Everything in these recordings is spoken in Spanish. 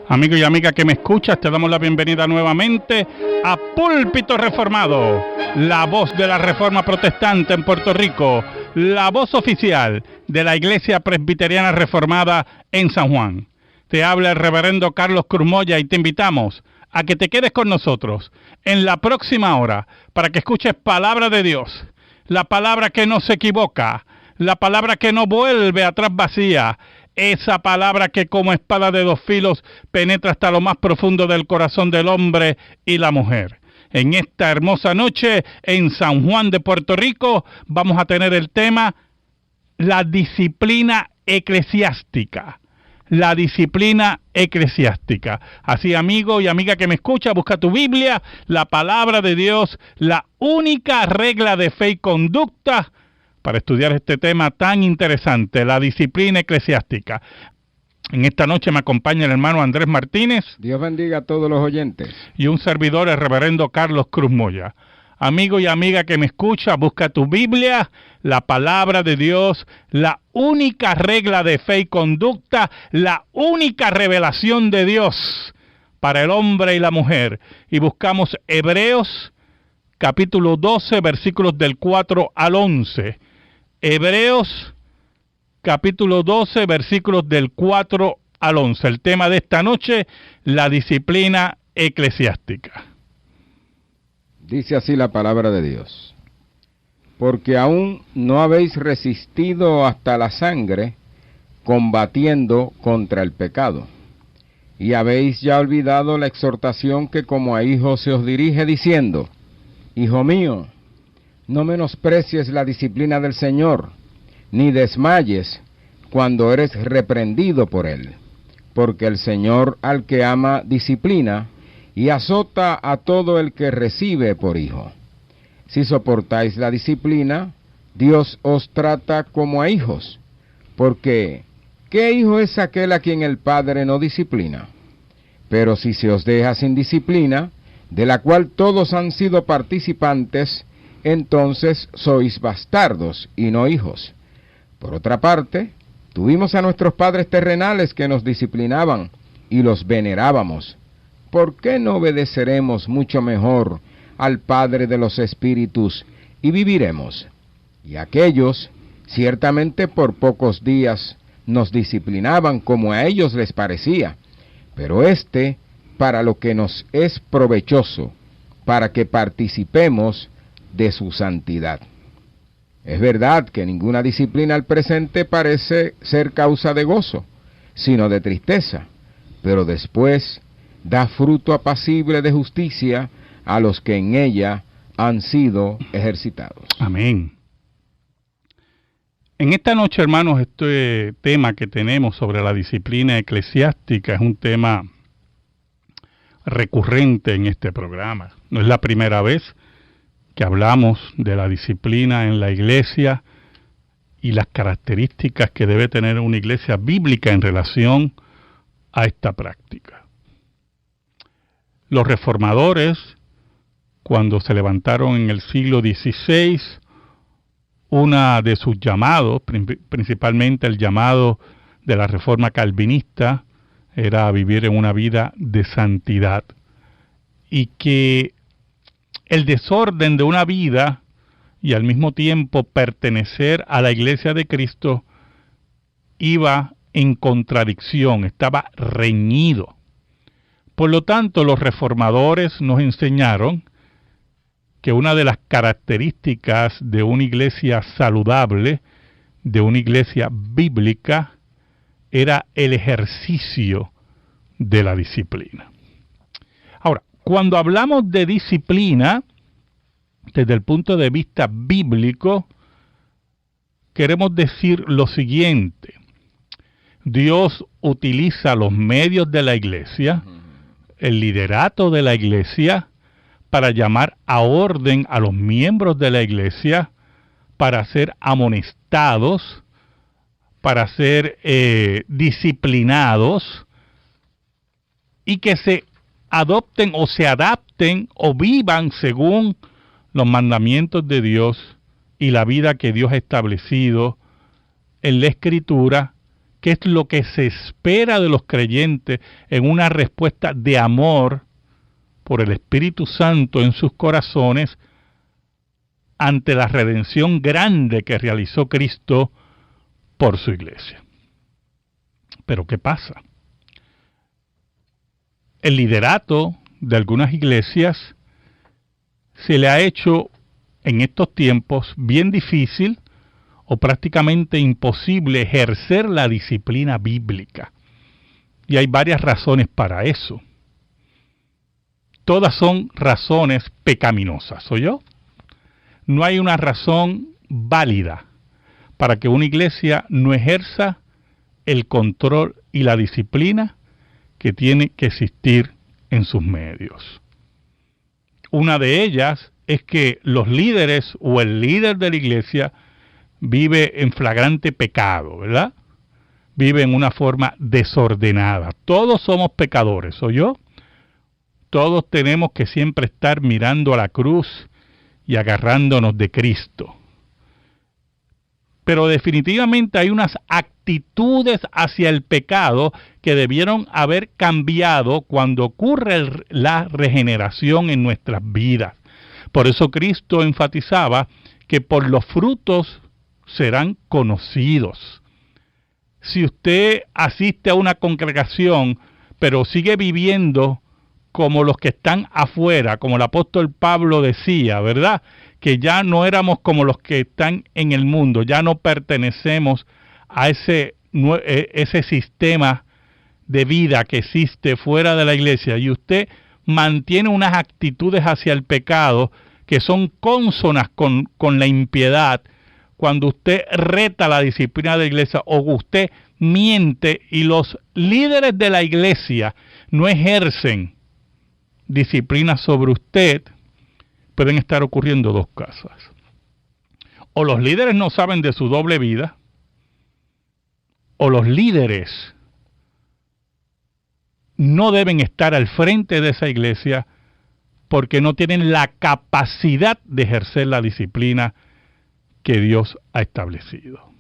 Amigo y amiga que me escuchas, te damos la bienvenida nuevamente a Púlpito Reformado, la voz de la Reforma Protestante en Puerto Rico, la voz oficial de la Iglesia Presbiteriana Reformada en San Juan. Te habla el reverendo Carlos Cruz Moya y te invitamos a que te quedes con nosotros en la próxima hora para que escuches palabra de Dios, la palabra que no se equivoca, la palabra que no vuelve atrás vacía, esa palabra que como espada de dos filos penetra hasta lo más profundo del corazón del hombre y la mujer. En esta hermosa noche en San Juan de Puerto Rico vamos a tener el tema la disciplina eclesiástica. La disciplina eclesiástica. Así, amigo y amiga que me escucha, busca tu Biblia, la palabra de Dios, la única regla de fe y conducta para estudiar este tema tan interesante, la disciplina eclesiástica. En esta noche me acompaña el hermano Andrés Martínez. Dios bendiga a todos los oyentes. Y un servidor, el reverendo Carlos Cruz Moya. Amigo y amiga que me escucha, busca tu Biblia, la palabra de Dios, la única regla de fe y conducta, la única revelación de Dios para el hombre y la mujer. Y buscamos Hebreos, capítulo 12, versículos del 4 al 11. Hebreos, capítulo 12, versículos del 4 al 11. El tema de esta noche, la disciplina eclesiástica. Dice así la palabra de Dios. Porque aún no habéis resistido hasta la sangre, combatiendo contra el pecado. Y habéis ya olvidado la exhortación que como a hijos se os dirige, diciendo: Hijo mío, no menosprecies la disciplina del Señor, ni desmayes cuando eres reprendido por Él. Porque el Señor al que ama disciplina, y azota a todo el que recibe por hijo. Si soportáis la disciplina, Dios os trata como a hijos. Porque, ¿qué hijo es aquel a quien el Padre no disciplina? Pero si se os deja sin disciplina, de la cual todos han sido participantes, entonces sois bastardos y no hijos. Por otra parte, tuvimos a nuestros padres terrenales que nos disciplinaban y los venerábamos. ¿Por qué no obedeceremos mucho mejor al Padre de los Espíritus y viviremos? Y aquellos, ciertamente por pocos días, nos disciplinaban como a ellos les parecía, pero para lo que nos es provechoso, para que participemos de su santidad. Es verdad que ninguna disciplina al presente parece ser causa de gozo, sino de tristeza, pero después da fruto apacible de justicia a los que en ella han sido ejercitados. Amén. En esta noche, hermanos, este tema que tenemos sobre la disciplina eclesiástica es un tema recurrente en este programa. No es la primera vez que hablamos de la disciplina en la iglesia y las características que debe tener una iglesia bíblica en relación a esta práctica. Los reformadores, cuando se levantaron en el siglo XVI, una de sus llamados, principalmente el llamado de la reforma calvinista, era vivir en una vida de santidad. Y que el desorden de una vida y al mismo tiempo pertenecer a la Iglesia de Cristo iba en contradicción, estaba reñido. Por lo tanto, los reformadores nos enseñaron que una de las características de una iglesia saludable, de una iglesia bíblica, era el ejercicio de la disciplina. Ahora, cuando hablamos de disciplina, desde el punto de vista bíblico, queremos decir lo siguiente: Dios utiliza los medios de la iglesia, el liderato de la iglesia, para llamar a orden a los miembros de la iglesia, para ser amonestados, para ser disciplinados, y que se adopten o se adapten o vivan según los mandamientos de Dios y la vida que Dios ha establecido en la Escritura, qué es lo que se espera de los creyentes en una respuesta de amor por el Espíritu Santo en sus corazones ante la redención grande que realizó Cristo por su iglesia. Pero ¿qué pasa? El liderato de algunas iglesias se le ha hecho en estos tiempos bien difícil o prácticamente imposible ejercer la disciplina bíblica. Y hay varias razones para eso. Todas son razones pecaminosas, ¿oyó? No hay una razón válida para que una iglesia no ejerza el control y la disciplina que tiene que existir en sus medios. Una de ellas es que los líderes o el líder de la iglesia vive en flagrante pecado, ¿verdad? Vive en una forma desordenada. Todos somos pecadores, ¿oyó? Todos tenemos que siempre estar mirando a la cruz y agarrándonos de Cristo. Pero definitivamente hay unas actitudes hacia el pecado que debieron haber cambiado cuando ocurre la regeneración en nuestras vidas. Por eso Cristo enfatizaba que por los frutos serán conocidos. Si usted asiste a una congregación, pero sigue viviendo como los que están afuera, como el apóstol Pablo decía, ¿verdad? Que ya no éramos como los que están en el mundo, ya no pertenecemos a ese sistema de vida que existe fuera de la iglesia, y usted mantiene unas actitudes hacia el pecado que son cónsonas con la impiedad, cuando usted reta la disciplina de la iglesia o usted miente y los líderes de la iglesia no ejercen disciplina sobre usted, pueden estar ocurriendo dos cosas. O los líderes no saben de su doble vida, o los líderes no deben estar al frente de esa iglesia porque no tienen la capacidad de ejercer la disciplina que Dios ha establecido.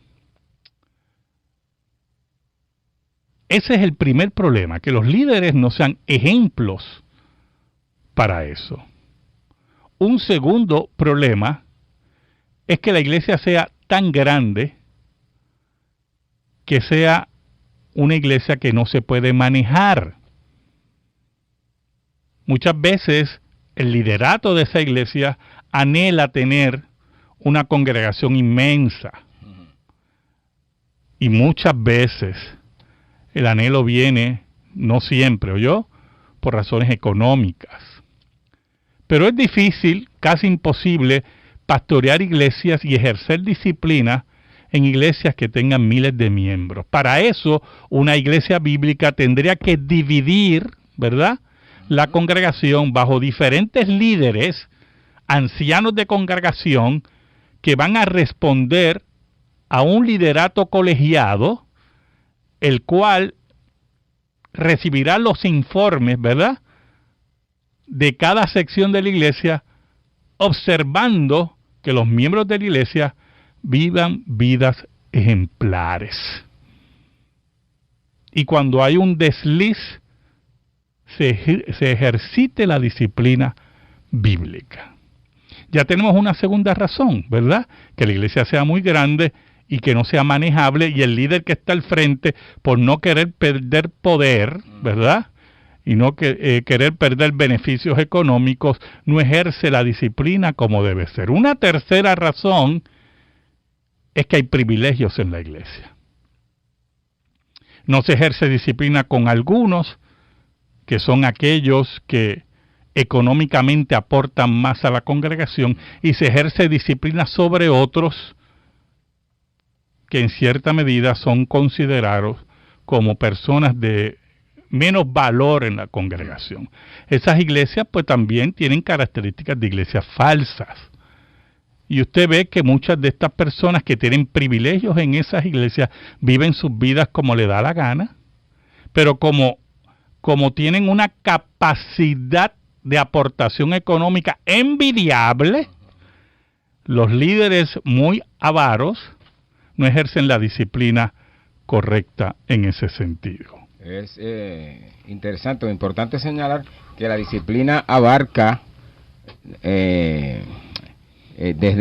Ese es el primer problema, que los líderes no sean ejemplos para eso. Un segundo problema es que la iglesia sea tan grande que sea una iglesia que no se puede manejar. Muchas veces el liderato de esa iglesia anhela tener una congregación inmensa. Y muchas veces el anhelo viene, no siempre, ¿oyó?, por razones económicas. Pero es difícil, casi imposible, pastorear iglesias y ejercer disciplina en iglesias que tengan miles de miembros. Para eso, una iglesia bíblica tendría que dividir, ¿verdad?, la congregación bajo diferentes líderes, ancianos de congregación, que van a responder a un liderato colegiado, el cual recibirá los informes, ¿verdad?, de cada sección de la iglesia, observando que los miembros de la iglesia vivan vidas ejemplares. Y cuando hay un desliz, se ejercite la disciplina bíblica. Ya tenemos una segunda razón, ¿verdad? Que la iglesia sea muy grande y que no sea manejable, y el líder que está al frente, por no querer perder poder, ¿verdad?, y no querer perder beneficios económicos, no ejerce la disciplina como debe ser. Una tercera razón es que hay privilegios en la iglesia. No se ejerce disciplina con algunos, que son aquellos que económicamente aportan más a la congregación, y se ejerce disciplina sobre otros que en cierta medida son considerados como personas de menos valor en la congregación. Esas iglesias pues también tienen características de iglesias falsas. Y usted ve que muchas de estas personas que tienen privilegios en esas iglesias viven sus vidas como le da la gana, pero como tienen una capacidad de aportación económica envidiable, los líderes muy avaros no ejercen la disciplina correcta en ese sentido. Es interesante o importante señalar que la disciplina abarca desde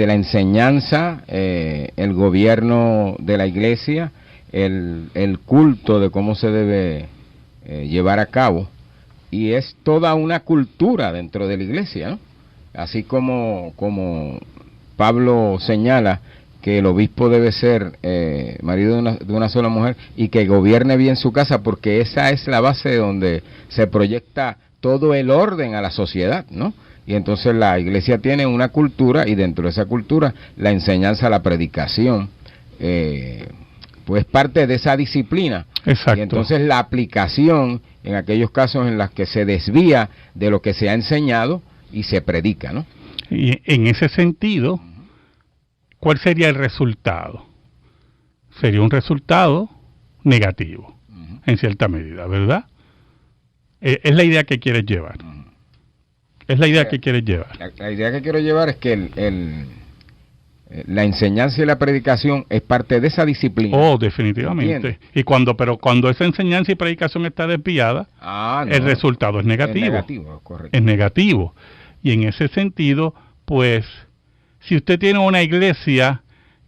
la enseñanza, el gobierno de la iglesia, el culto de cómo se debe llevar a cabo, y es toda una cultura dentro de la iglesia, ¿no? Así como Pablo señala que el obispo debe ser marido de una sola mujer y que gobierne bien su casa, porque esa es la base donde se proyecta todo el orden a la sociedad, ¿no? Y entonces la iglesia tiene una cultura, y dentro de esa cultura la enseñanza, la predicación, pues parte de esa disciplina. Exacto. Y entonces la aplicación en aquellos casos en los que se desvía de lo que se ha enseñado y se predica, ¿no? Y en ese sentido, ¿cuál sería el resultado? Sería un resultado negativo, en cierta medida, ¿verdad? Es la idea que quieres llevar. Es la idea que quieres llevar. La idea que quiero llevar es que la enseñanza y la predicación es parte de esa disciplina. Oh, definitivamente. Y cuando esa enseñanza y predicación está desviada, el resultado es negativo. Es negativo, correcto. Es negativo. Y en ese sentido, pues, si usted tiene una iglesia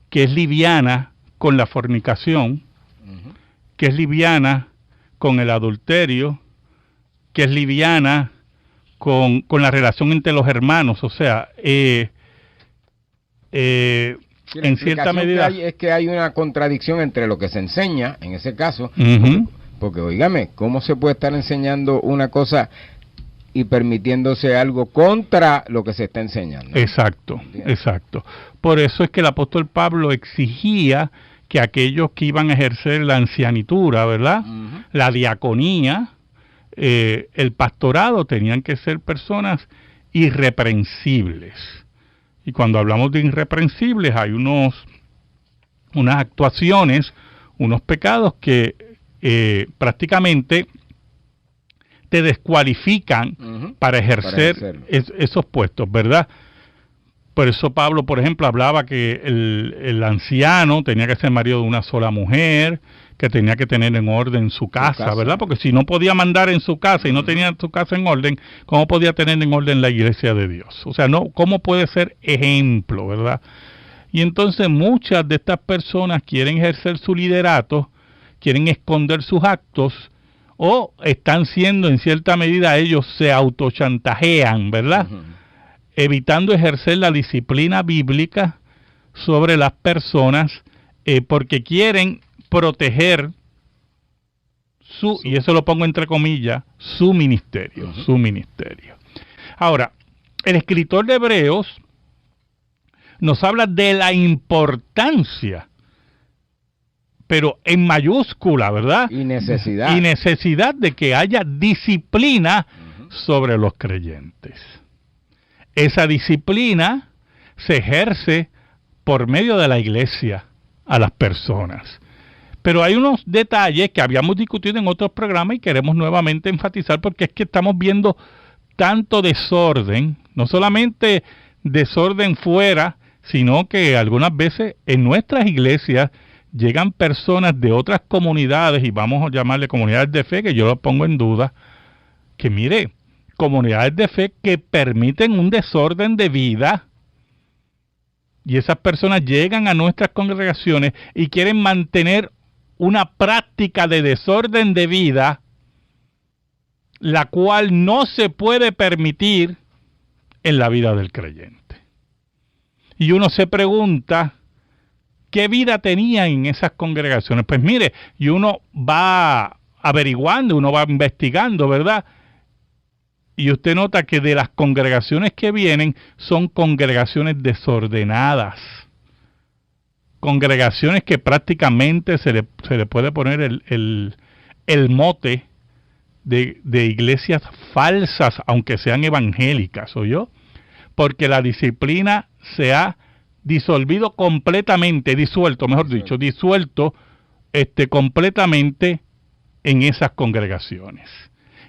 que es liviana con la fornicación, que es liviana con el adulterio, que es liviana con la relación entre los hermanos, o sea, en cierta medida es que hay una contradicción entre lo que se enseña, en ese caso, porque oígame, ¿cómo se puede estar enseñando una cosa y permitiéndose algo contra lo que se está enseñando? Exacto, exacto. Por eso es que el apóstol Pablo exigía que aquellos que iban a ejercer la ancianitura, ¿verdad? La diaconía, el pastorado, tenían que ser personas irreprensibles. Y cuando hablamos de irreprensibles, hay unas actuaciones, unos pecados que prácticamente te descualifican para ejercer esos puestos, ¿verdad? Por eso Pablo, por ejemplo, hablaba que el anciano tenía que ser marido de una sola mujer, que tenía que tener en orden su casa, ¿verdad? Porque si no podía mandar en su casa y no tenía su casa en orden, ¿cómo podía tener en orden la iglesia de Dios? O sea, no, ¿cómo puede ser ejemplo, verdad? Y entonces muchas de estas personas quieren ejercer su liderato, quieren esconder sus actos, o están siendo, en cierta medida, ellos se autochantajean, ¿verdad? Evitando ejercer la disciplina bíblica sobre las personas, porque quieren proteger y eso lo pongo entre comillas, su ministerio, su ministerio. Ahora, el escritor de Hebreos nos habla de la importancia, pero en mayúscula, ¿verdad? Y necesidad de que haya disciplina sobre los creyentes. Esa disciplina se ejerce por medio de la iglesia a las personas. Pero hay unos detalles que habíamos discutido en otros programas y queremos nuevamente enfatizar, porque es que estamos viendo tanto desorden, no solamente desorden fuera, sino que algunas veces en nuestras iglesias llegan personas de otras comunidades, y vamos a llamarle comunidades de fe, que yo lo pongo en duda, que mire, comunidades de fe que permiten un desorden de vida, y esas personas llegan a nuestras congregaciones y quieren mantener una práctica de desorden de vida, la cual no se puede permitir en la vida del creyente. Y uno se pregunta, ¿qué vida tenían en esas congregaciones? Pues mire, y uno va averiguando, uno va investigando, ¿verdad? Y usted nota que de las congregaciones que vienen son congregaciones desordenadas. Congregaciones que prácticamente se le puede poner el mote de iglesias falsas, aunque sean evangélicas, ¿oyó? Porque la disciplina se ha disuelto completamente en esas congregaciones.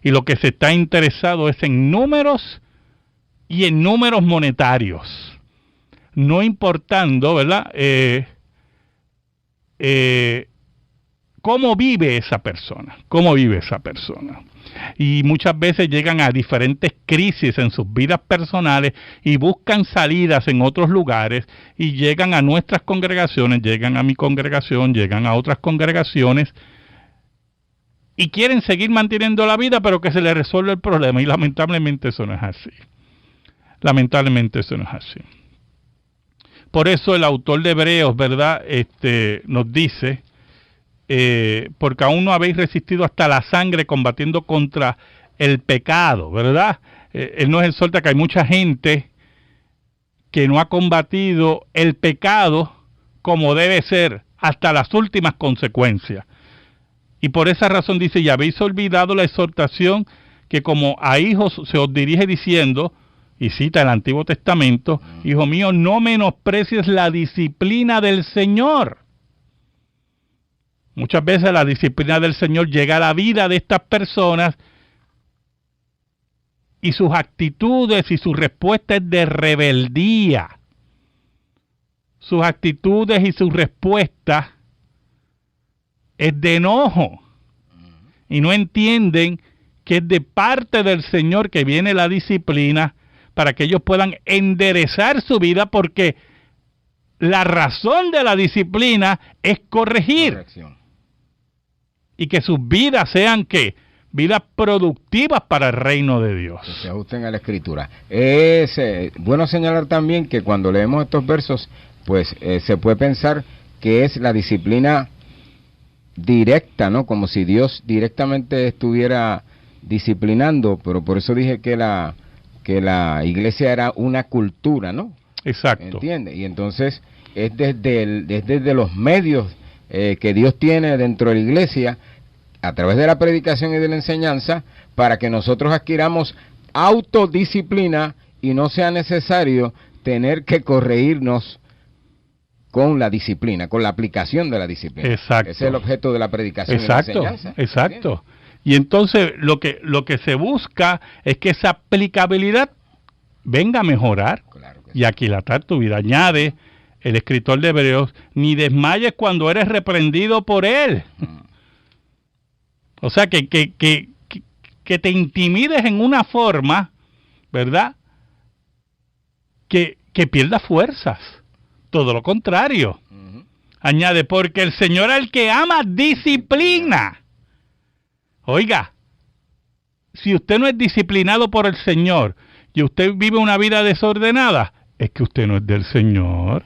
Y lo que se está interesado es en números y en números monetarios, no importando, ¿verdad? cómo vive esa persona, cómo vive esa persona. Y muchas veces llegan a diferentes crisis en sus vidas personales y buscan salidas en otros lugares y llegan a nuestras congregaciones, llegan a mi congregación, llegan a otras congregaciones y quieren seguir manteniendo la vida, pero que se les resuelva el problema. Y lamentablemente eso no es así. Lamentablemente eso no es así. Por eso el autor de Hebreos, ¿verdad? Nos dice, porque aún no habéis resistido hasta la sangre combatiendo contra el pecado, ¿verdad? Él nos exhorta que hay mucha gente que no ha combatido el pecado como debe ser, hasta las últimas consecuencias. Y por esa razón dice, y habéis olvidado la exhortación que como a hijos se os dirige diciendo, y cita el Antiguo Testamento, hijo mío, no menosprecies la disciplina del Señor. Muchas veces la disciplina del Señor llega a la vida de estas personas y sus actitudes y su respuesta es de rebeldía. Sus actitudes y su respuesta es de enojo. Y no entienden que es de parte del Señor que viene la disciplina para que ellos puedan enderezar su vida, porque la razón de la disciplina es corregir. Corrección. Y que sus vidas sean, ¿qué? Vidas productivas para el reino de Dios. Que se ajusten a la Escritura. Es bueno señalar también que cuando leemos estos versos, pues se puede pensar que es la disciplina directa, ¿no? Como si Dios directamente estuviera disciplinando, pero por eso dije que la iglesia era una cultura, ¿no? Exacto. ¿Entiende? Y entonces es desde los medios que Dios tiene dentro de la iglesia, a través de la predicación y de la enseñanza, para que nosotros adquiramos autodisciplina y no sea necesario tener que corregirnos con la disciplina, con la aplicación de la disciplina. Exacto. Ese es el objeto de la predicación exacto, y la enseñanza. Exacto. ¿Entiendes? Y entonces lo que se busca es que esa aplicabilidad venga a mejorar Claro que y aquilatar tu vida. Añade el escritor de Hebreos, ni desmayes cuando eres reprendido por él. O sea, que te intimides en una forma, ¿verdad? Que pierdas fuerzas. Todo lo contrario. Añade, porque el Señor al que ama disciplina. Oiga, si usted no es disciplinado por el Señor y usted vive una vida desordenada, es que usted no es del Señor.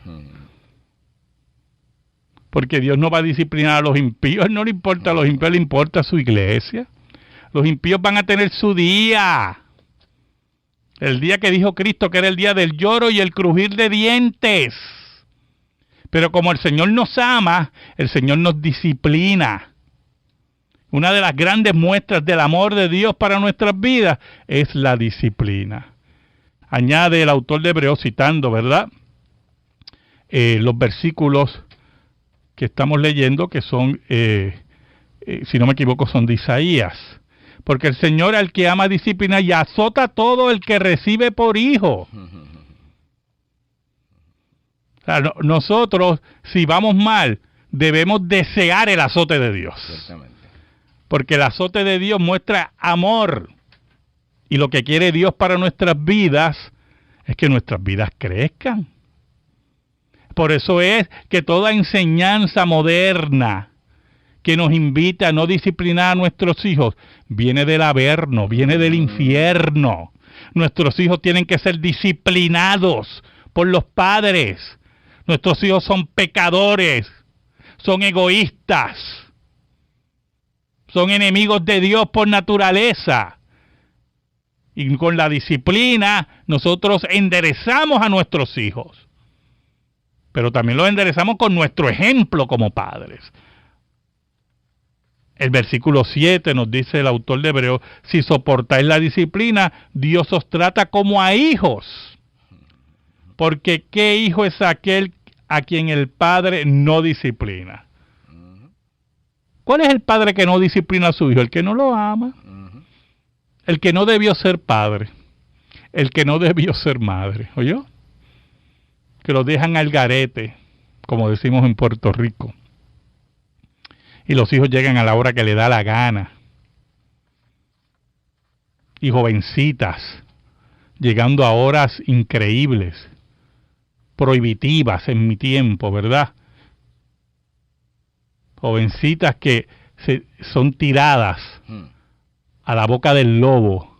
Porque Dios no va a disciplinar a los impíos, no le importa a los impíos, le importa a su iglesia. Los impíos van a tener su día. El día que dijo Cristo que era el día del lloro y el crujir de dientes. Pero como el Señor nos ama, el Señor nos disciplina. Una de las grandes muestras del amor de Dios para nuestras vidas es la disciplina. Añade el autor de Hebreos citando, ¿verdad? Los versículos que estamos leyendo, que son, si no me equivoco, son de Isaías. Porque el Señor al que ama disciplina y azota a todo el que recibe por hijo. O sea, nosotros, si vamos mal, debemos desear el azote de Dios. Ciertamente. Porque el azote de Dios muestra amor. Y lo que quiere Dios para nuestras vidas es que nuestras vidas crezcan. Por eso es que toda enseñanza moderna que nos invita a no disciplinar a nuestros hijos viene del averno, viene del infierno. Nuestros hijos tienen que ser disciplinados por los padres. Nuestros hijos son pecadores, son egoístas, son enemigos de Dios por naturaleza. Y con la disciplina nosotros enderezamos a nuestros hijos. Pero también los enderezamos con nuestro ejemplo como padres. El versículo 7 nos dice el autor de Hebreos, si soportáis la disciplina, Dios os trata como a hijos. Porque ¿qué hijo es aquel a quien el padre no disciplina? ¿Cuál es el padre que no disciplina a su hijo? El que no lo ama. El que no debió ser padre. El que no debió ser madre. ¿Oyó? Que lo dejan al garete, como decimos en Puerto Rico. y los hijos llegan a la hora que le da la gana. Y jovencitas llegando a horas increíbles, prohibitivas en mi tiempo, ¿verdad? Jovencitas que son tiradas a la boca del lobo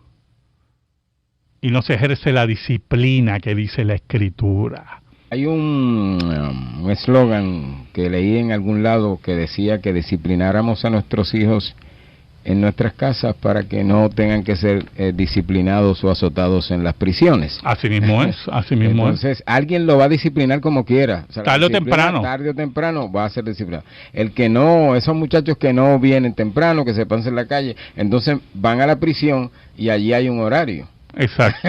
y no se ejerce la disciplina que dice la Escritura. Hay un eslogan que leí en algún lado que decía que disciplináramos a nuestros hijos en nuestras casas para que no tengan que ser disciplinados o azotados en las prisiones. Así mismo es, así mismo Entonces, alguien lo va a disciplinar como quiera. O sea, tarde o temprano. Tarde o temprano va a ser disciplinado. El que no, esos muchachos que no vienen temprano, que se pasan en la calle, entonces van a la prisión y allí hay un horario. Exacto,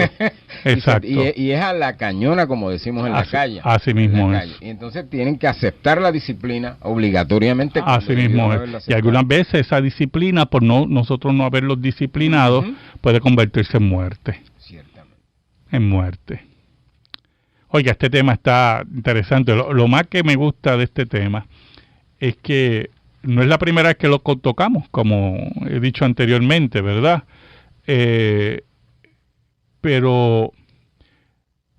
exacto. Y es a la cañona, como decimos en la calle. Así mismo es. Y entonces tienen que aceptar la disciplina obligatoriamente. Así mismo es. Y algunas veces esa disciplina, por nosotros no haberlos disciplinado, puede convertirse en muerte. Ciertamente. En muerte. Oiga, este tema está interesante. Lo más que me gusta de este tema es que no es la primera vez que lo tocamos, como he dicho anteriormente, ¿verdad? Pero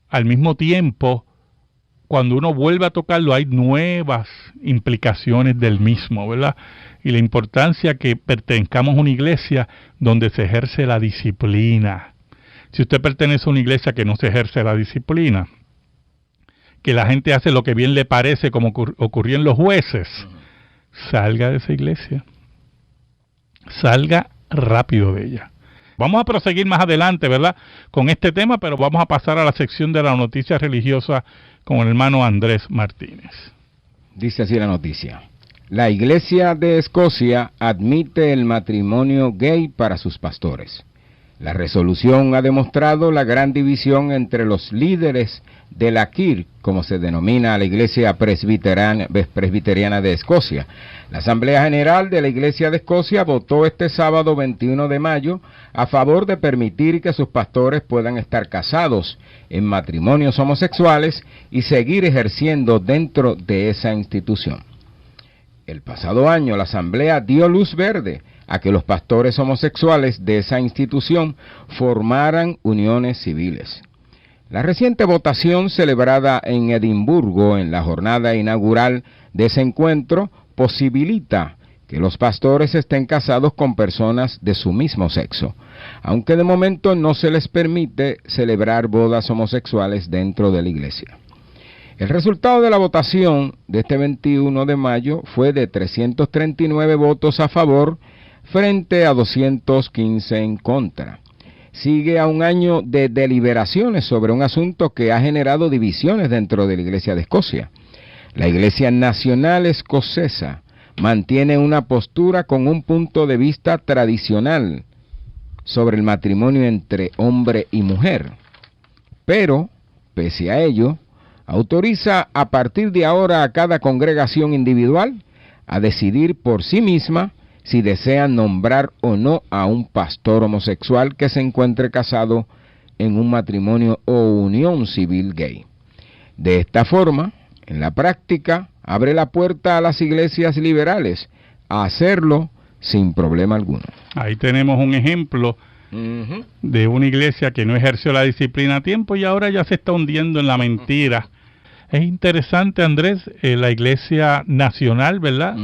al mismo tiempo, cuando uno vuelve a tocarlo, hay nuevas implicaciones del mismo, ¿verdad? Y la importancia que pertenezcamos a una iglesia donde se ejerce la disciplina. Si usted pertenece a una iglesia que no se ejerce la disciplina, que la gente hace lo que bien le parece, como ocurrió en los jueces, salga de esa iglesia. Salga rápido de ella. Vamos a proseguir más adelante, ¿verdad?, con este tema, pero vamos a pasar a la sección de la noticia religiosa con el hermano Andrés Martínez. Dice así la noticia. La Iglesia de Escocia admite el matrimonio gay para sus pastores. La resolución ha demostrado la gran división entre los líderes de la KIR, como se denomina a la Iglesia Presbiteriana de Escocia. La Asamblea General de la Iglesia de Escocia votó este sábado 21 de mayo a favor de permitir que sus pastores puedan estar casados en matrimonios homosexuales y seguir ejerciendo dentro de esa institución. El pasado año la Asamblea dio luz verde a que los pastores homosexuales de esa institución formaran uniones civiles. La reciente votación celebrada en Edimburgo en la jornada inaugural de ese encuentro posibilita que los pastores estén casados con personas de su mismo sexo, aunque de momento no se les permite celebrar bodas homosexuales dentro de la iglesia. El resultado de la votación de este 21 de mayo fue de 339 votos a favor frente a 215 en contra. Sigue a un año de deliberaciones sobre un asunto que ha generado divisiones dentro de la Iglesia de Escocia. La Iglesia Nacional Escocesa mantiene una postura con un punto de vista tradicional sobre el matrimonio entre hombre y mujer, pero, pese a ello, autoriza a partir de ahora a cada congregación individual a decidir por sí misma si desean nombrar o no a un pastor homosexual que se encuentre casado en un matrimonio o unión civil gay. De esta forma, en la práctica, abre la puerta a las iglesias liberales a hacerlo sin problema alguno. Ahí tenemos un ejemplo de una iglesia que no ejerció la disciplina a tiempo y ahora ya se está hundiendo en la mentira. Es interesante, Andrés, la Iglesia Nacional, ¿verdad?,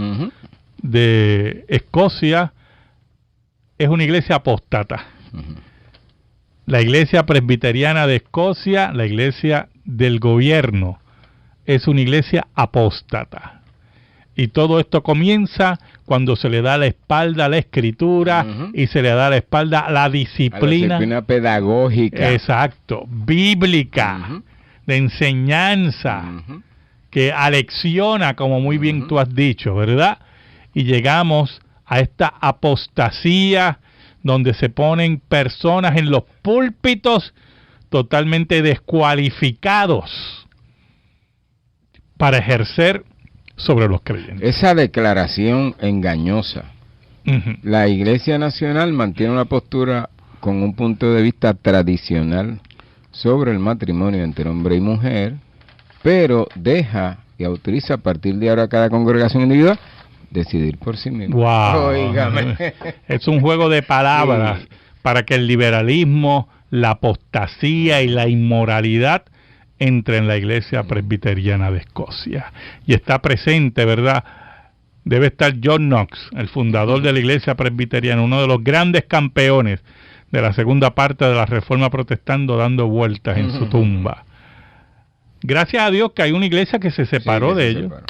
de Escocia es una iglesia apóstata. La Iglesia Presbiteriana de Escocia, la iglesia del gobierno, es una iglesia apóstata. Y todo esto comienza cuando se le da la espalda a la Escritura y se le da la espalda a la disciplina. A la disciplina pedagógica. Exacto, bíblica, de enseñanza, que alecciona, como muy bien tú has dicho, ¿verdad? Y llegamos a esta apostasía donde se ponen personas en los púlpitos totalmente descualificados para ejercer sobre los creyentes. Esa declaración engañosa. La Iglesia Nacional mantiene una postura con un punto de vista tradicional sobre el matrimonio entre hombre y mujer, pero deja y autoriza a partir de ahora a cada congregación individual decidir por sí mismo. Wow. Óigame. Es un juego de palabras Sí. para que el liberalismo, la apostasía y la inmoralidad entre en la Iglesia Presbiteriana de Escocia. Y está presente, ¿verdad? Debe estar John Knox, el fundador de la Iglesia Presbiteriana, uno de los grandes campeones de la segunda parte de la Reforma Protestante, dando vueltas en su tumba. Gracias a Dios que hay una iglesia que se separó Sí, que de se ellos, separó.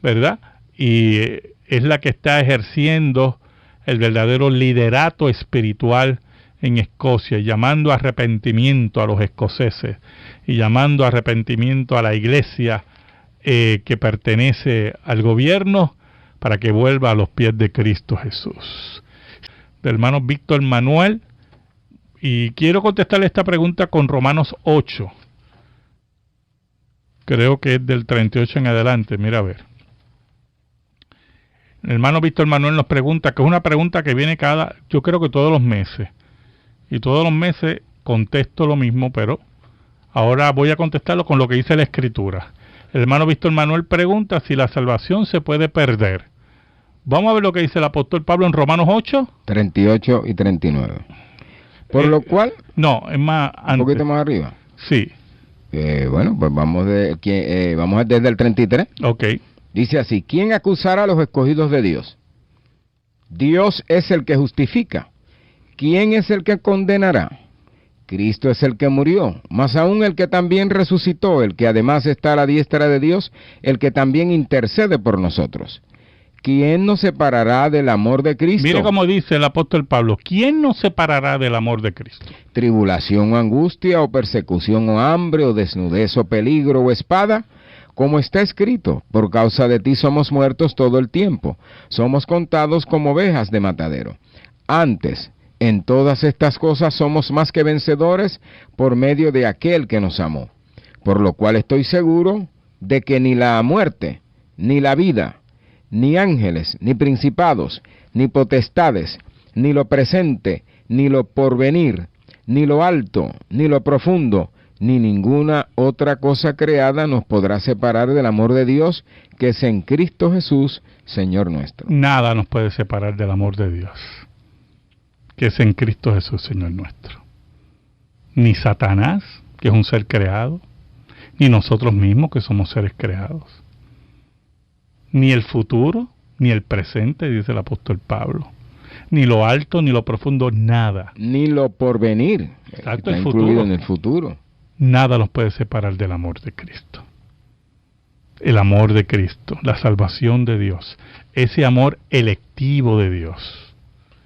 ¿verdad? Y es la que está ejerciendo el verdadero liderato espiritual en Escocia, llamando a arrepentimiento a los escoceses y llamando a arrepentimiento a la iglesia que pertenece al gobierno para que vuelva a los pies de Cristo Jesús. Del hermano Víctor Manuel, y quiero contestarle esta pregunta con Romanos 8. Creo que es del 38 en adelante, mira a ver. El hermano Víctor Manuel nos pregunta, que es una pregunta que viene yo creo que todos los meses. Y todos los meses contesto lo mismo, pero ahora voy a contestarlo con lo que dice la Escritura. El hermano Víctor Manuel pregunta si la salvación se puede perder. Vamos a ver lo que dice el apóstol Pablo en Romanos 8. 38 y 39. Por lo cual... No, es más Un antes. poquito más arriba. Sí, Bueno, pues vamos desde el 33. ok. Dice así: ¿quién acusará a los escogidos de Dios? Dios es el que justifica. ¿Quién es el que condenará? Cristo es el que murió, más aún el que también resucitó, el que además está a la diestra de Dios, el que también intercede por nosotros. ¿Quién nos separará del amor de Cristo? Mire cómo dice el apóstol Pablo, ¿quién nos separará del amor de Cristo? Tribulación o angustia, o persecución o hambre, o desnudez o peligro o espada, como está escrito: por causa de ti somos muertos todo el tiempo, somos contados como ovejas de matadero. Antes, en todas estas cosas somos más que vencedores por medio de aquel que nos amó. Por lo cual estoy seguro de que ni la muerte, ni la vida, ni ángeles, ni principados, ni potestades, ni lo presente, ni lo porvenir, ni lo alto, ni lo profundo, ni ninguna otra cosa creada nos podrá separar del amor de Dios, que es en Cristo Jesús, Señor nuestro. Nada nos puede separar del amor de Dios, que es en Cristo Jesús, Señor nuestro. Ni Satanás, que es un ser creado, ni nosotros mismos, que somos seres creados. Ni el futuro, ni el presente, dice el apóstol Pablo. Ni lo alto, ni lo profundo, nada. Ni lo porvenir, Exacto, está el incluido futuro. en el futuro. Nada nos puede separar del amor de Cristo. El amor de Cristo, la salvación de Dios, ese amor electivo de Dios.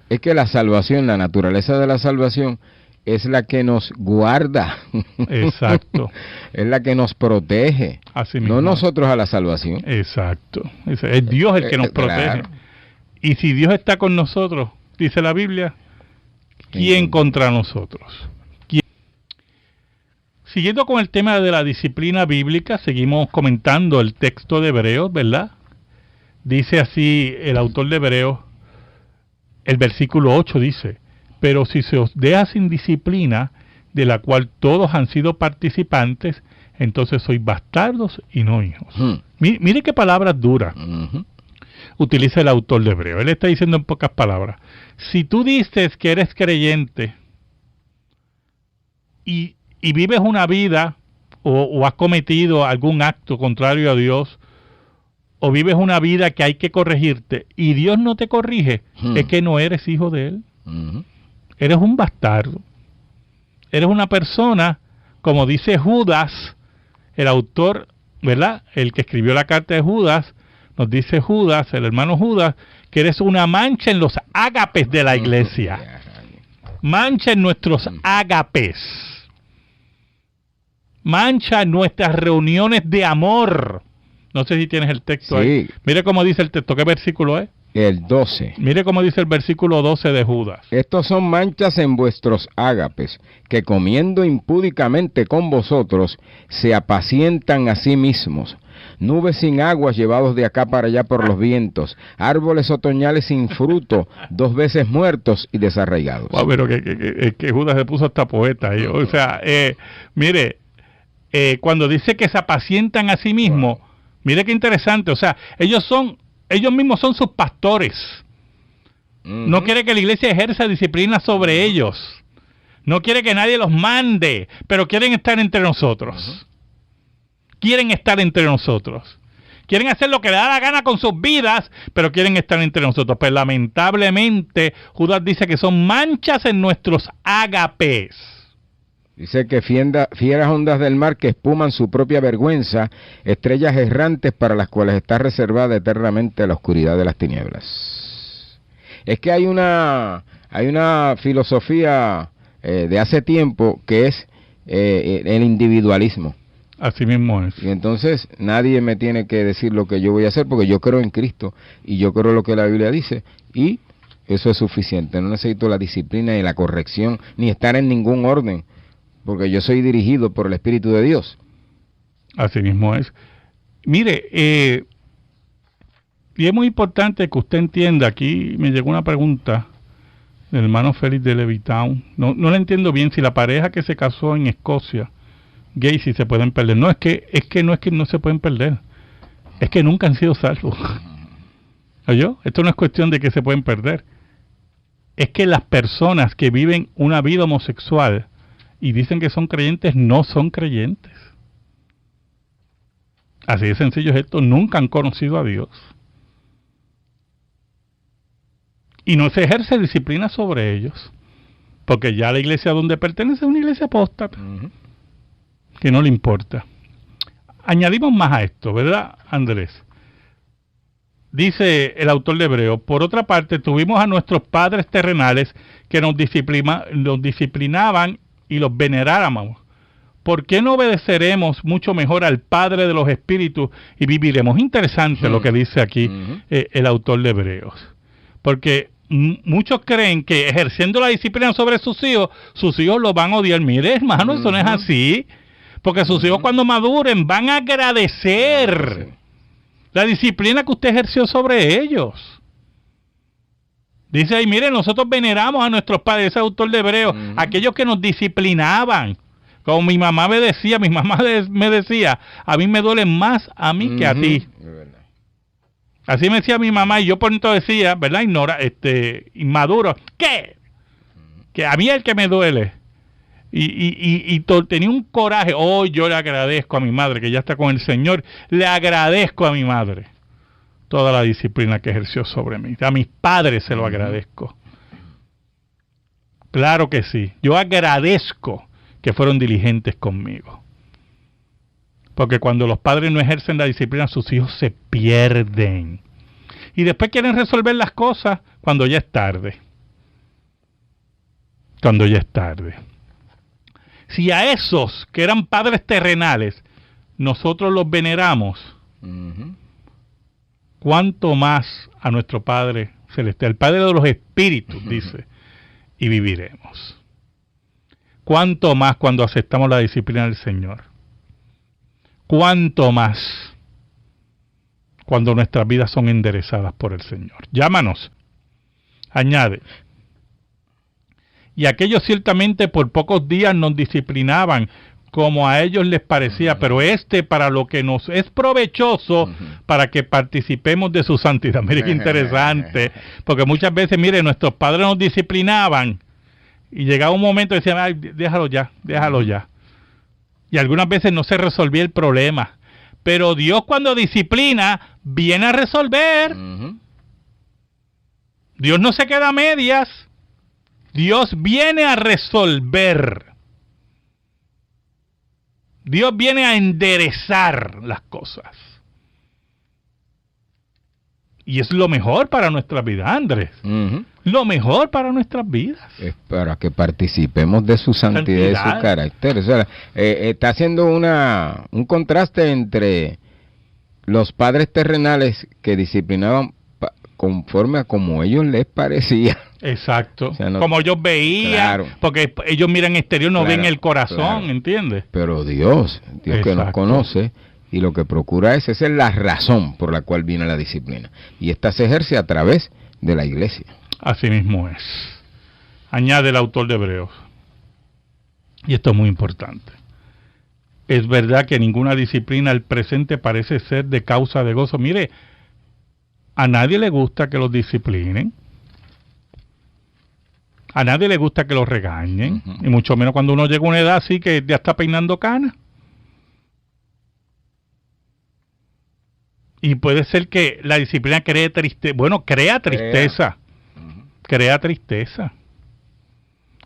Es que la salvación, la naturaleza de la salvación, es la que nos guarda. Exacto. Es la que nos protege. Así mismo. No nosotros a la salvación. Exacto. Es Dios el que nos protege. Claro. Y si Dios está con nosotros, dice la Biblia, ¿quién contra nosotros? ¿Quién? Siguiendo con el tema de la disciplina bíblica, seguimos comentando el texto de Hebreos, ¿verdad? Dice así el autor de Hebreos, el versículo 8 dice: pero si se os deja sin disciplina, de la cual todos han sido participantes, entonces sois bastardos y no hijos. Mire qué palabras duras utiliza el autor de Hebreos. Él está diciendo en pocas palabras: si tú dices que eres creyente y vives una vida o has cometido algún acto contrario a Dios, o vives una vida que hay que corregirte y Dios no te corrige, es que no eres hijo de Él. Eres un bastardo. Eres una persona, como dice Judas, el autor, ¿verdad? El que escribió la carta de Judas, nos dice Judas, el hermano Judas, que eres una mancha en los ágapes de la iglesia. Mancha en nuestros ágapes. Mancha en nuestras reuniones de amor. No sé si tienes el texto ahí. Mire cómo dice el texto. ¿Qué versículo es? El 12. Mire cómo dice el versículo 12 de Judas. Estos son manchas en vuestros ágapes, que comiendo impúdicamente con vosotros, se apacientan a sí mismos. Nubes sin aguas llevados de acá para allá por los vientos, árboles otoñales sin fruto, 2 veces muertos y desarraigados. Wow, pero que Judas se puso hasta poeta ahí. O sea, mire, cuando dice que se apacientan a sí mismos, mire qué interesante. O sea, ellos son ellos mismos son sus pastores. No quiere que la iglesia ejerza disciplina sobre ellos. No quiere que nadie los mande, pero quieren estar entre nosotros. Quieren estar entre nosotros. Quieren hacer lo que le da la gana con sus vidas, pero quieren estar entre nosotros. Pero lamentablemente, Judas dice que son manchas en nuestros ágapes. Dice que fieras ondas del mar que espuman su propia vergüenza, estrellas errantes para las cuales está reservada eternamente la oscuridad de las tinieblas. Es que hay una filosofía de hace tiempo que es el individualismo. Así mismo es. Y entonces nadie me tiene que decir lo que yo voy a hacer porque yo creo en Cristo y yo creo lo que la Biblia dice y eso es suficiente. No necesito la disciplina y la corrección ni estar en ningún orden porque yo soy dirigido por el Espíritu de Dios. Así mismo es. Mire, y es muy importante que usted entienda, aquí me llegó una pregunta del hermano Félix de Levittown. No le entiendo bien si la pareja que se casó en Escocia, gay, si se pueden perder. No es que no se pueden perder. Es que nunca han sido salvos. ¿Oyó? Esto no es cuestión de que se pueden perder. Es que las personas que viven una vida homosexual y dicen que son creyentes, no son creyentes. Así de sencillo es esto. Nunca han conocido a Dios. Y no se ejerce disciplina sobre ellos. Porque ya la iglesia donde pertenece es una iglesia apóstata. Que no le importa. Añadimos más a esto, ¿verdad, Andrés? Dice el autor de Hebreos, por otra parte, tuvimos a nuestros padres terrenales que nos disciplinaban y los veneráramos. ¿Por qué no obedeceremos mucho mejor al Padre de los Espíritus y viviremos? Interesante lo que dice aquí el autor de Hebreos. Porque muchos creen que ejerciendo la disciplina sobre sus hijos los van a odiar. Mire, hermano, eso no es así. Porque sus hijos cuando maduren van a agradecer la disciplina que usted ejerció sobre ellos. Dice ahí, mire, nosotros veneramos a nuestros padres, ese autor de Hebreos, aquellos que nos disciplinaban. Como mi mamá me decía, a mí me duele más a mí que a ti. Así me decía mi mamá y yo por entonces decía, ¿verdad? Inmaduro, ¿qué? Que a mí es el que me duele. Y tenía un coraje. Hoy yo le agradezco a mi madre, que ya está con el Señor, le agradezco a mi madre toda la disciplina que ejerció sobre mí. A mis padres se lo agradezco. Claro que sí. Yo agradezco que fueron diligentes conmigo. Porque cuando los padres no ejercen la disciplina, sus hijos se pierden. Y después quieren resolver las cosas cuando ya es tarde. Cuando ya es tarde. Si a esos que eran padres terrenales nosotros los veneramos, ¿cuánto más a nuestro Padre Celestial, el Padre de los Espíritus, dice, y viviremos? ¿Cuánto más cuando aceptamos la disciplina del Señor? ¿Cuánto más cuando nuestras vidas son enderezadas por el Señor? Llámanos. Añade. Y aquellos ciertamente por pocos días nos disciplinaban como a ellos les parecía, pero para lo que nos es provechoso, para que participemos de su santidad. Mire qué interesante, porque muchas veces, mire, nuestros padres nos disciplinaban y llegaba un momento y decían, ay, déjalo ya. Y algunas veces no se resolvía el problema. Pero Dios cuando disciplina, viene a resolver. Dios no se queda a medias. Dios viene a resolver. Dios viene a enderezar las cosas. Y es lo mejor para nuestras vidas, Andrés. Lo mejor para nuestras vidas. Es para que participemos de su santidad y de su carácter. O sea, está haciendo un contraste entre los padres terrenales que disciplinaban conforme a como ellos les parecía. Exacto. O sea, como ellos veían, claro, porque ellos miran exterior, no ven el corazón, ¿entiendes? Pero Dios que nos conoce y lo que procura esa es la razón por la cual viene la disciplina. Y esta se ejerce a través de la iglesia. Así mismo es. Añade el autor de Hebreos. Y esto es muy importante. Es verdad que ninguna disciplina al presente parece ser de causa de gozo. Mire, A nadie le gusta que los disciplinen. A nadie le gusta que los regañen. Uh-huh. Y mucho menos cuando uno llega a una edad así que ya está peinando canas. Y puede ser que la disciplina cree tristeza. Bueno, crea tristeza. Uh-huh. Crea tristeza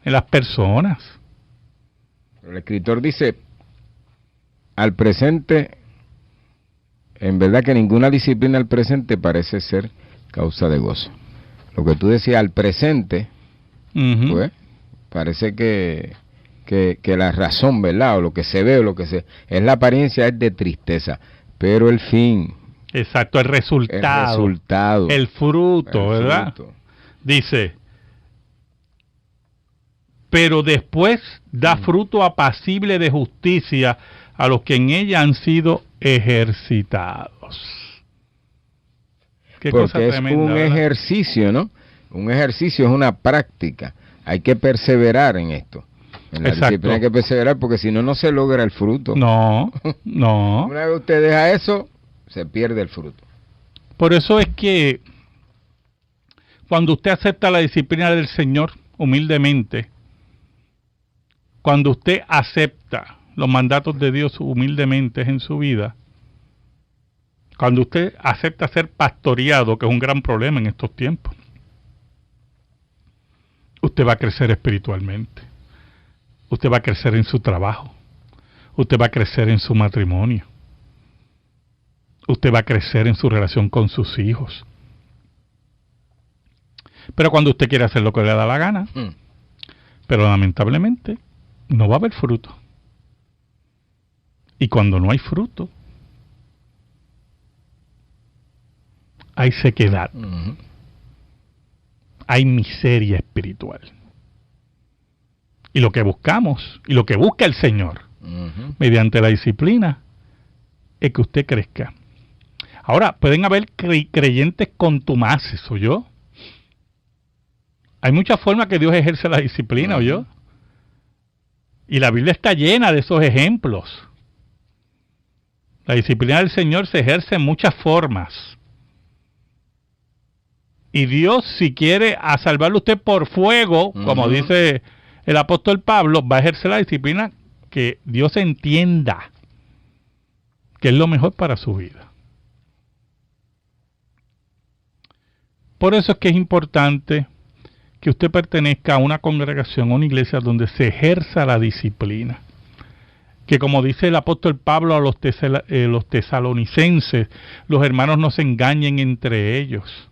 en las personas. El escritor dice, al presente, en verdad que ninguna disciplina al presente parece ser causa de gozo. Lo que tú decías, al presente, Uh-huh. pues, parece que la razón, ¿verdad? O lo que se ve, o lo que se... es la apariencia, es de tristeza. Pero el fin... Exacto, el resultado. El fruto, ¿verdad? Fruto. Dice, pero después da fruto apacible de justicia a los que en ella han sido ejercitados. Qué cosa Porque es tremenda, un ¿verdad? ejercicio, ¿no? Un ejercicio es una práctica. Hay que perseverar en esto. En la Exacto. disciplina hay que perseverar porque si no, no se logra el fruto. No. Una vez usted deja eso, se pierde el fruto. Por eso es que cuando usted acepta la disciplina del Señor humildemente, cuando usted acepta los mandatos de Dios humildemente en su vida, cuando usted acepta ser pastoreado, que es un gran problema en estos tiempos, usted va a crecer espiritualmente, usted va a crecer en su trabajo, usted va a crecer en su matrimonio, usted va a crecer en su relación con sus hijos. Pero cuando usted quiere hacer lo que le da la gana, pero lamentablemente no va a haber fruto. Y cuando no hay fruto, hay sequedad, Uh-huh. hay miseria espiritual. Y lo que buscamos, y lo que busca el Señor, Uh-huh. mediante la disciplina, es que usted crezca. Ahora, pueden haber creyentes contumaces, ¿oyó? Hay muchas formas que Dios ejerce la disciplina, ¿oyó? Y la Biblia está llena de esos ejemplos. La disciplina del Señor se ejerce en muchas formas. Y Dios, si quiere a salvarlo usted por fuego, como dice el apóstol Pablo, va a ejercer la disciplina que Dios entienda que es lo mejor para su vida. Por eso es que es importante que usted pertenezca a una congregación, a una iglesia donde se ejerza la disciplina. Que como dice el apóstol Pablo a los tesalonicenses, los hermanos no se engañen entre ellos.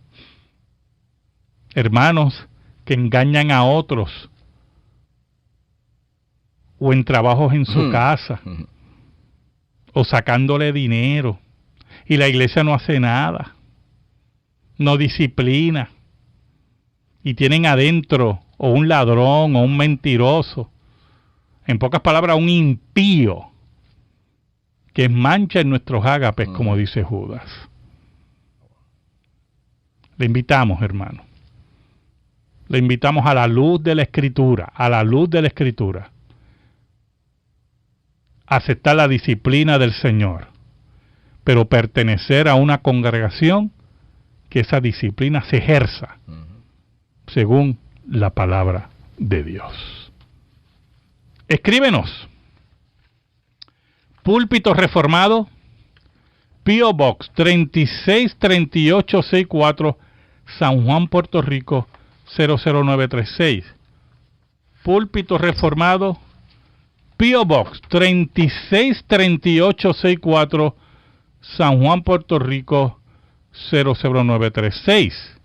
Hermanos que engañan a otros, o en trabajos en su casa, o sacándole dinero, y la iglesia no hace nada, no disciplina, y tienen adentro o un ladrón o un mentiroso, en pocas palabras un impío, que mancha en nuestros ágapes, como dice Judas. Le invitamos, hermano. Le invitamos a la luz de la Escritura, a la luz de la Escritura, a aceptar la disciplina del Señor, pero pertenecer a una congregación que esa disciplina se ejerza según la palabra de Dios. Escríbenos. Púlpito Reformado, P.O. Box 363864, San Juan, Puerto Rico 00936. Púlpito Reformado, P.O. Box 363864, San Juan, Puerto Rico 00936.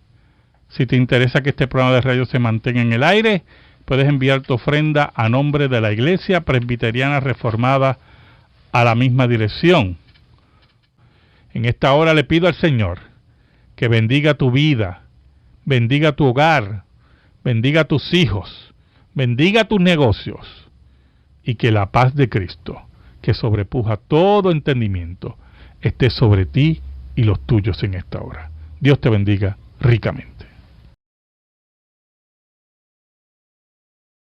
Si te interesa que este programa de radio se mantenga en el aire, puedes enviar tu ofrenda a nombre de la Iglesia Presbiteriana Reformada a la misma dirección. En esta hora le pido al Señor que bendiga tu vida, bendiga tu hogar, bendiga tus hijos, bendiga tus negocios, y que la paz de Cristo, que sobrepuja todo entendimiento, esté sobre ti y los tuyos en esta hora. Dios te bendiga ricamente.